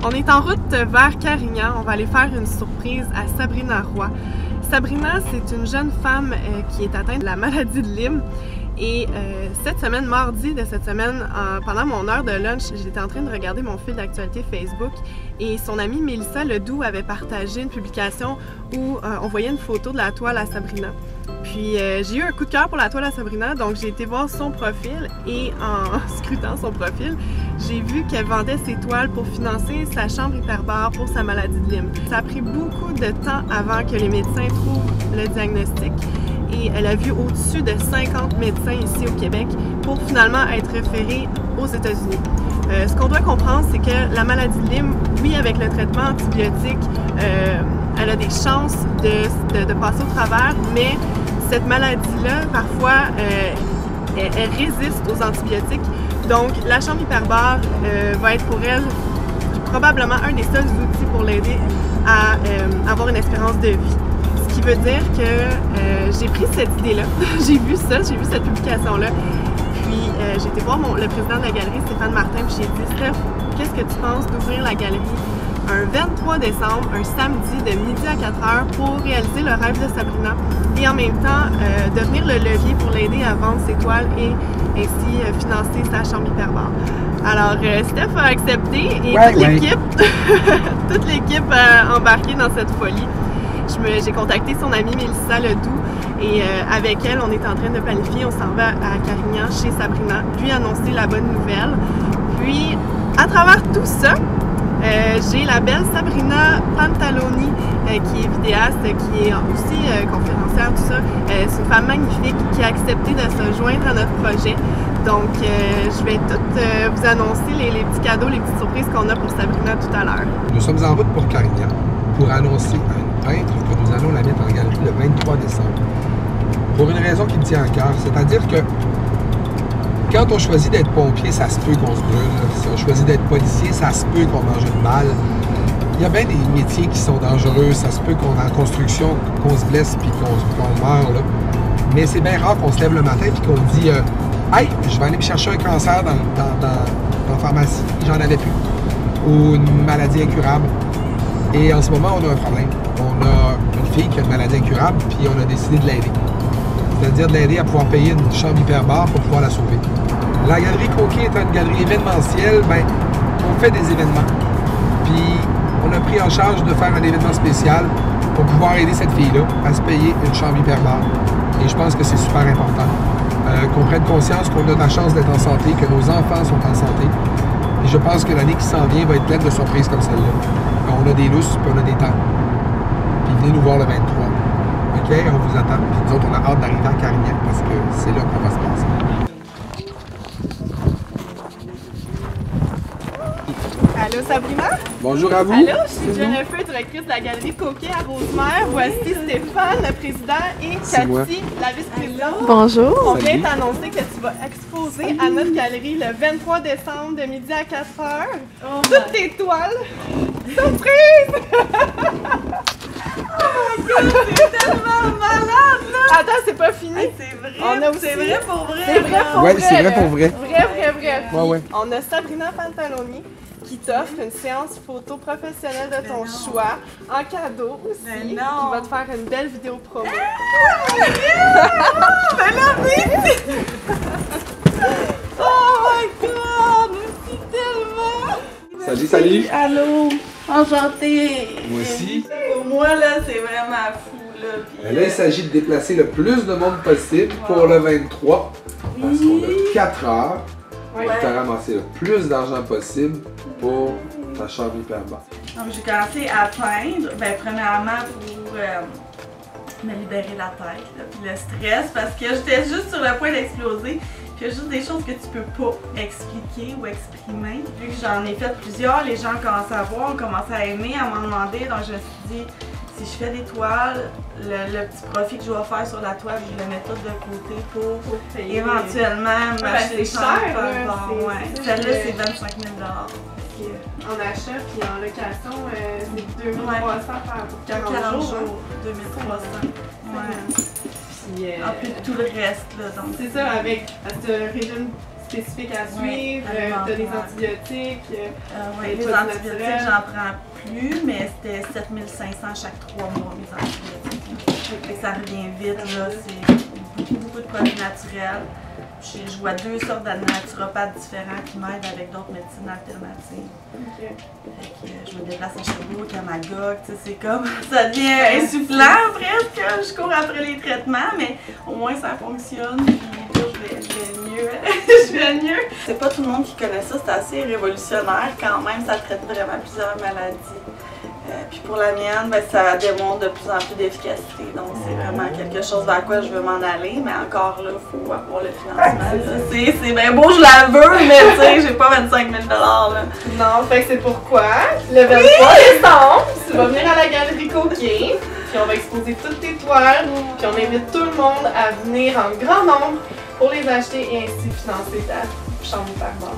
On est en route vers Carignan. On va aller faire une surprise à Sabrina Roy. Sabrina, c'est une jeune femme qui est atteinte de la maladie de Lyme. Et cette semaine, mardi de cette semaine, pendant mon heure de lunch, j'étais en train de regarder mon fil d'actualité Facebook et son amie Mélissa Ledoux avait partagé une publication où on voyait une photo de la toile à Sabrina. Puis j'ai eu un coup de cœur pour la toile à Sabrina, donc j'ai été voir son profil et en scrutant son profil, j'ai vu qu'elle vendait ses toiles pour financer sa chambre hyperbare pour sa maladie de Lyme. Ça a pris beaucoup de temps avant que les médecins trouvent le diagnostic. Et elle a vu au-dessus de 50 médecins ici au Québec pour finalement être référée aux États-Unis. Ce qu'on doit comprendre, c'est que la maladie de Lyme, oui, avec le traitement antibiotique, elle a des chances de passer au travers, mais cette maladie-là, parfois, elle résiste aux antibiotiques. Donc, la chambre hyperbare va être pour elle probablement un des seuls outils pour l'aider à avoir une espérance de vie. Ce qui veut dire que j'ai pris cette idée-là, j'ai vu cette publication-là, puis j'ai été voir le président de la galerie, Stéphane Martin, puis j'ai dit « Steph, qu'est-ce que tu penses d'ouvrir la galerie un 23 décembre, un samedi de midi à 4h pour réaliser le rêve de Sabrina et en même temps devenir le levier pour l'aider à vendre ses toiles et ainsi financer sa chambre hyperbare. » Alors, Steph a accepté et toute l'équipe a embarqué dans cette folie. J'ai contacté son amie Mélissa Ledoux et avec elle, on est en train de planifier, on s'en va à Carignan chez Sabrina, lui annoncer la bonne nouvelle. Puis, à travers tout ça, j'ai la belle Sabrina Pantaloni qui est vidéaste, qui est aussi conférencière, tout ça. C'est une femme magnifique qui a accepté de se joindre à notre projet. Donc, je vais toutes vous annoncer les petits cadeaux, les petites surprises qu'on a pour Sabrina tout à l'heure. Nous sommes en route pour Carignan pour annoncer à une peintre que nous allons la mettre en galerie le 23 décembre. Pour une raison qui me tient à cœur, c'est-à-dire que quand on choisit d'être pompier, ça se peut qu'on se brûle. Si on choisit d'être policier, ça se peut qu'on mange une balle. Il y a bien des métiers qui sont dangereux. Ça se peut qu'on est en construction, qu'on se blesse puis qu'on meurt. Là. Mais c'est bien rare qu'on se lève le matin et qu'on dit hey, je vais aller me chercher un cancer dans la pharmacie. J'en avais plus. Ou une maladie incurable. Et en ce moment, on a un problème. On a une fille qui a une maladie incurable, puis on a décidé de l'aider. C'est-à-dire de l'aider à pouvoir payer une chambre hyperbare pour pouvoir la sauver. La Galerie Coquet étant une galerie événementielle, ben, on fait des événements. Puis on a pris en charge de faire un événement spécial pour pouvoir aider cette fille-là à se payer une chambre hyperbare. Et je pense que c'est super important. Qu'on prenne conscience qu'on a de la chance d'être en santé, que nos enfants sont en santé. Et je pense que l'année qui s'en vient va être pleine de surprises comme celle-là. On a des lousses, puis on a des temps. Puis venez nous voir le 23. OK? On vous attend. Puis nous autres, on a hâte d'arriver à Carignan parce que c'est là qu'on va se passer. Allô Sabrina? Bonjour à vous. Allô, je suis Jennifer, directrice de la Galerie Coquet à Rosemère. Voici Stéphane, le président, et Cathy, la vice-présidente. Bonjour. On vient t'annoncer que tu vas exposer à notre galerie le 23 décembre de midi à 4h. Toutes tes toiles. Surprise! Oh my God, c'est tellement malade là! Attends, c'est pas fini. C'est vrai. C'est vrai pour vrai. C'est vrai pour vrai. C'est vrai pour vrai. Vrai. Ouais. On a Sabrina Pantaloni qui t'offre une séance photo professionnelle de ton choix en cadeau aussi. Qui va te faire une belle vidéo promo. Oh my God! Merci tellement! Salut! Allô! Enchantée! Moi aussi. Pour moi, là, c'est vraiment fou, là. Puis, Là, il s'agit de déplacer le plus de monde possible pour le 23. Parce qu'on a 4 heures. Ouais. Pour te ramasser le plus d'argent possible pour ta chambre hyperbare. Donc, j'ai commencé à peindre, ben, premièrement pour me libérer la tête, là, puis le stress, parce que j'étais juste sur le point d'exploser. Puis il y a juste des choses que tu peux pas expliquer ou exprimer. Vu que j'en ai fait plusieurs, les gens commencent à voir, ont commencé à aimer, à m'en demander. Donc je me suis dit, si je fais des toiles, le petit profit que je vais faire sur la toile, je le mets tout de côté pour éventuellement m'acheter c'est cher, Celle-là, c'est 25 000 En achat puis en location, c'est 2300 pour 40 jours. 2300. Ouais. Puis, en plus de tout le reste, là. C'est ça, avec ce régime spécifiques à Oui, suivre, t'as des antibiotiques. Oui, les antibiotiques, j'en prends plus, mais c'était 7500 chaque 3 mois, mes antibiotiques. Fait que ça revient vite, là, c'est beaucoup de produits naturels. Je vois 2 sortes de naturopathes différents qui m'aident avec d'autres médecines alternatives. Okay. Fait que je me déplace à Sherbrooke, à Magog, tu sais, c'est comme, ça devient insufflant presque, je cours après les traitements, mais au moins ça fonctionne, puis je vais mieux, je vais mieux. C'est pas tout le monde qui connaît ça, c'est assez révolutionnaire quand même, ça traite vraiment plusieurs maladies. Puis pour la mienne, ben, ça démontre de plus en plus d'efficacité, donc c'est vraiment quelque chose vers quoi je veux m'en aller, mais encore là, il faut avoir le financement. C'est bien beau, je la veux, mais tu sais, j'ai pas 25 000 là. Non, fait que c'est pourquoi le 23 décembre, tu vas venir à la galerie Coquet, puis on va exposer toutes tes toiles, puis on invite tout le monde à venir en grand nombre pour les acheter et ainsi financer ta chambre par mois.